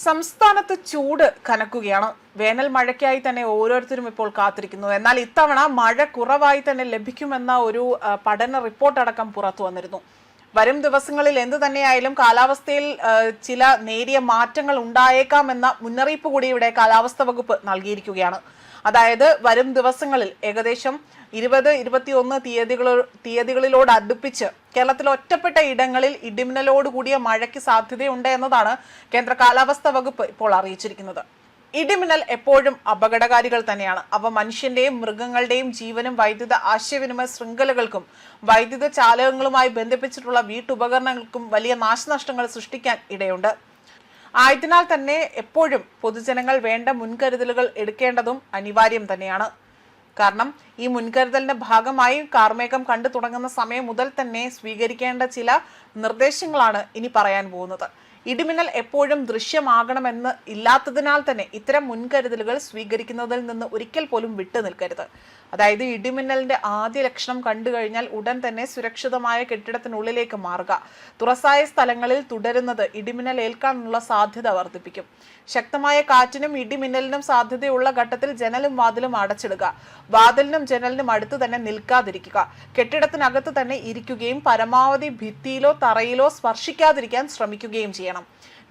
സംസ്ഥാനത്ത് ചൂട് കനക്കുകയാണ്. വേനൽ മഴയ്ക്കായി തന്നെ ഓരോരുത്തരും ഇപ്പോൾ കാത്തിരിക്കുന്നു. എന്നാൽ ഇത്തവണ മഴ കുറവായി തന്നെ ലഭിക്കുമെന്ന ഒരു പഠന റിപ്പോർട്ട് അടക്കം പുറത്തു വന്നിരുന്നു. വരും ദിവസങ്ങളിൽ എന്തു തന്നെയായാലും കാലാവസ്ഥയിൽ ചില നേരിയ മാറ്റങ്ങൾ ഉണ്ടായേക്കാമെന്ന മുന്നറിയിപ്പ് കൂടി ഇവിടെ കാലാവസ്ഥാ വകുപ്പ് നൽകിയിരിക്കുകയാണ്. അതായത് വരും ദിവസങ്ങളിൽ ഏകദേശം 20-21 തീയതികളിലോട് അടുപ്പിച്ച് കേരളത്തിൽ ഒറ്റപ്പെട്ട ഇടങ്ങളിൽ ഇടിമിന്നലോട് കൂടിയ മഴയ്ക്ക് സാധ്യതയുണ്ട് എന്നതാണ് കേന്ദ്ര കാലാവസ്ഥാ വകുപ്പ് ഇപ്പോൾ അറിയിച്ചിരിക്കുന്നത്. ഇടിമിന്നൽ എപ്പോഴും അപകടകാരികൾ തന്നെയാണ്. അവ മനുഷ്യന്റെയും മൃഗങ്ങളുടെയും ജീവനും വൈദ്യുത ആശയവിനിമയ ശൃംഖലകൾക്കും വൈദ്യുത ചാലകങ്ങളുമായി ബന്ധിപ്പിച്ചിട്ടുള്ള വീട്ടുപകരണങ്ങൾക്കും വലിയ നാശനഷ്ടങ്ങൾ സൃഷ്ടിക്കാൻ ഇടയുണ്ട്. ആയതിനാൽ തന്നെ എപ്പോഴും പൊതുജനങ്ങൾ വേണ്ട മുൻകരുതലുകൾ എടുക്കേണ്ടതും അനിവാര്യം തന്നെയാണ്. കാരണം ഈ മുൻകരുതലിന്റെ ഭാഗമായി കാർമേഘം കണ്ടു തുടങ്ങുന്ന സമയം മുതൽ തന്നെ സ്വീകരിക്കേണ്ട ചില നിർദ്ദേശങ്ങളാണ് ഇനി പറയാൻ പോകുന്നത്. ഇടിമിന്നൽ എപ്പോഴും ദൃശ്യമാകണമെന്ന് ഇല്ലാത്തതിനാൽ തന്നെ ഇത്തരം മുൻകരുതലുകൾ സ്വീകരിക്കുന്നതിൽ നിന്ന് ഒരിക്കൽ പോലും വിട്ടു നിൽക്കരുത്. അതായത് ഇടിമിന്നലിന്റെ ആദ്യ ലക്ഷണം കണ്ടു കഴിഞ്ഞാൽ ഉടൻ തന്നെ സുരക്ഷിതമായ കെട്ടിടത്തിനുള്ളിലേക്ക് മാറുക. തുറസായ സ്ഥലങ്ങളിൽ തുടരുന്നത് ഇടിമിന്നൽ ഏൽക്കാനുള്ള സാധ്യത വർദ്ധിപ്പിക്കും. ശക്തമായ കാറ്റിനും ഇടിമിന്നലിനും സാധ്യതയുള്ള ഘട്ടത്തിൽ ജനലും വാതിലും അടച്ചിടുക. വാതിലിനും ജനലിനും അടുത്ത് തന്നെ നിൽക്കാതിരിക്കുക. കെട്ടിടത്തിനകത്ത് തന്നെ ഇരിക്കുകയും പരമാവധി ഭിത്തിയിലോ തറയിലോ സ്പർശിക്കാതിരിക്കാൻ ശ്രമിക്കുകയും ചെയ്യണം.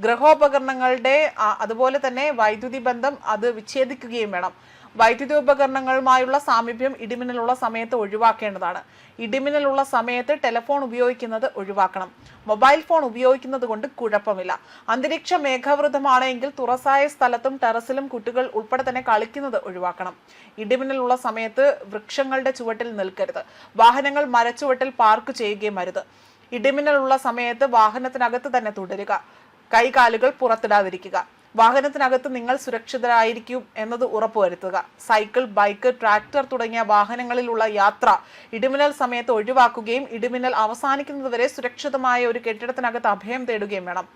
ഗൃഹോപകരണങ്ങളുടെ അതുപോലെ തന്നെ വൈദ്യുതി ബന്ധം അത് വിച്ഛേദിക്കുകയും വേണം. വൈദ്യുതി ഉപകരണങ്ങളുമായുള്ള സാമീപ്യം ഇടിമിന്നലുള്ള സമയത്ത് ഒഴിവാക്കേണ്ടതാണ്. ഇടിമിന്നലുള്ള സമയത്ത് ടെലിഫോൺ ഉപയോഗിക്കുന്നത് ഒഴിവാക്കണം. മൊബൈൽ ഫോൺ ഉപയോഗിക്കുന്നത് കൊണ്ട് കുഴപ്പമില്ല. അന്തരീക്ഷ മേഘാവൃതമാണെങ്കിൽ തുറസായ സ്ഥലത്തും ടെറസിലും കുട്ടികൾ ഉൾപ്പെടെ തന്നെ കളിക്കുന്നത് ഒഴിവാക്കണം. ഇടിമിന്നലുള്ള സമയത്ത് വൃക്ഷങ്ങളുടെ ചുവട്ടിൽ നിൽക്കരുത്. വാഹനങ്ങൾ മരച്ചുവട്ടിൽ പാർക്ക് ചെയ്യുകയും അരുത്. ഇടിമിന്നലുള്ള സമയത്ത് വാഹനത്തിനകത്ത് തന്നെ തുടരുക. കൈകാലുകൾ പുറത്തിടാതിരിക്കുക. വാഹനത്തിനകത്ത് നിങ്ങൾ സുരക്ഷിതരായിരിക്കും എന്നത് ഉറപ്പുവരുത്തുക. സൈക്കിൾ, ബൈക്ക്, ട്രാക്ടർ തുടങ്ങിയ വാഹനങ്ങളിലുള്ള യാത്ര ഇടിമിന്നൽ സമയത്ത് ഒഴിവാക്കുകയും ഇടിമിന്നൽ അവസാനിക്കുന്നതുവരെ സുരക്ഷിതമായ ഒരു കെട്ടിടത്തിനകത്ത് അഭയം തേടുകയും വേണം.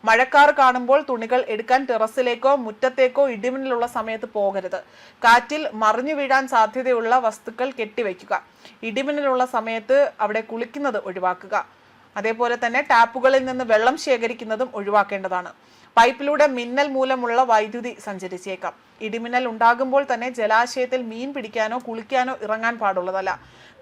മഴക്കാർ കാണുമ്പോൾ തുണികൾ എടുക്കാൻ ടെറസിലേക്കോ മുറ്റത്തേക്കോ ഇടിമിന്നലുള്ള സമയത്ത് പോകരുത്. കാറ്റിൽ മറിഞ്ഞു വീഴാൻ സാധ്യതയുള്ള വസ്തുക്കൾ കെട്ടിവെക്കുക. ഇടിമിന്നലുള്ള സമയത്ത് അവിടെ കുളിക്കുന്നത് ഒഴിവാക്കുക. അതേപോലെ തന്നെ ടാപ്പുകളിൽ നിന്ന് വെള്ളം ശേഖരിക്കുന്നതും ഒഴിവാക്കേണ്ടതാണ്. പൈപ്പിലൂടെ മിന്നൽ മൂലമുള്ള വൈദ്യുതി സഞ്ചരിച്ചേക്കാം. ഇടിമിന്നൽ ഉണ്ടാകുമ്പോൾ തന്നെ ജലാശയത്തിൽ മീൻ പിടിക്കാനോ കുളിക്കാനോ ഇറങ്ങാൻ പാടുള്ളതല്ല.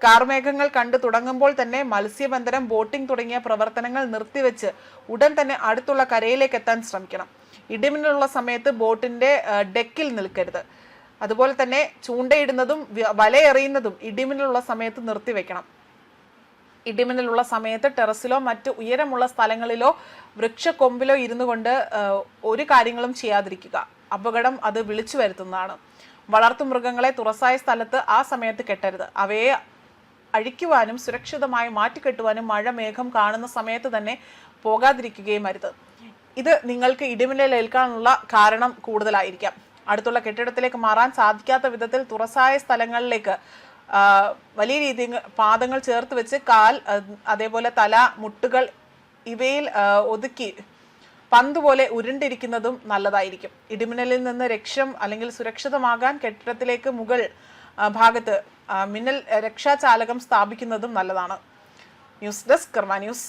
കാർമേഘങ്ങൾ കണ്ടു തുടങ്ങുമ്പോൾ തന്നെ മത്സ്യബന്ധനം, ബോട്ടിംഗ് തുടങ്ങിയ പ്രവർത്തനങ്ങൾ നിർത്തിവെച്ച് ഉടൻ തന്നെ അടുത്തുള്ള കരയിലേക്ക് എത്താൻ ശ്രമിക്കണം. ഇടിമിന്നലുള്ള സമയത്ത് ബോട്ടിന്റെ ഡെക്കിൽ നിൽക്കരുത്. അതുപോലെ തന്നെ ചൂണ്ടയിടുന്നതും വലയെറിയുന്നതും ഇടിമിന്നലുള്ള സമയത്ത് നിർത്തിവെക്കണം. ഇടിമിന്നലുള്ള സമയത്ത് ടെറസിലോ മറ്റ് ഉയരമുള്ള സ്ഥലങ്ങളിലോ വൃക്ഷക്കൊമ്പിലോ ഇരുന്നു കൊണ്ട് ഒരു കാര്യങ്ങളും ചെയ്യാതിരിക്കുക. അപകടം അത് വിളിച്ചു വരുത്തുന്നതാണ്. വളർത്തുമൃഗങ്ങളെ തുറസായ സ്ഥലത്ത് ആ സമയത്ത് കെട്ടരുത്. അവയെ അഴിക്കുവാനും സുരക്ഷിതമായി മാറ്റിക്കെട്ടുവാനും മഴ മേഘം കാണുന്ന സമയത്ത് തന്നെ പോകാതിരിക്കുകയും അരുത്. ഇത് നിങ്ങൾക്ക് ഇടിമിന്നൽ ഏൽക്കാനുള്ള കാരണം കൂടുതലായിരിക്കാം. അടുത്തുള്ള കെട്ടിടത്തിലേക്ക് മാറാൻ സാധിക്കാത്ത വിധത്തിൽ തുറസായ സ്ഥലങ്ങളിലേക്ക് വലിയ രീതിയിൽ പാദങ്ങൾ ചേർത്ത് വെച്ച് കാൽ, അതേപോലെ തല, മുട്ടുകൾ ഇവയിൽ ഒതുക്കി പന്ത് പോലെ ഉരുണ്ടിരിക്കുന്നതും നല്ലതായിരിക്കും. ഇടിമിന്നലിൽ നിന്ന് അല്ലെങ്കിൽ സുരക്ഷിതമാകാൻ കെട്ടിടത്തിലേക്ക് മുകൾ ഭാഗത്ത് മിന്നൽ രക്ഷാചാലകം സ്ഥാപിക്കുന്നതും നല്ലതാണ്. ന്യൂസ് ഡെസ്ക് കർമ്മ ന്യൂസ്.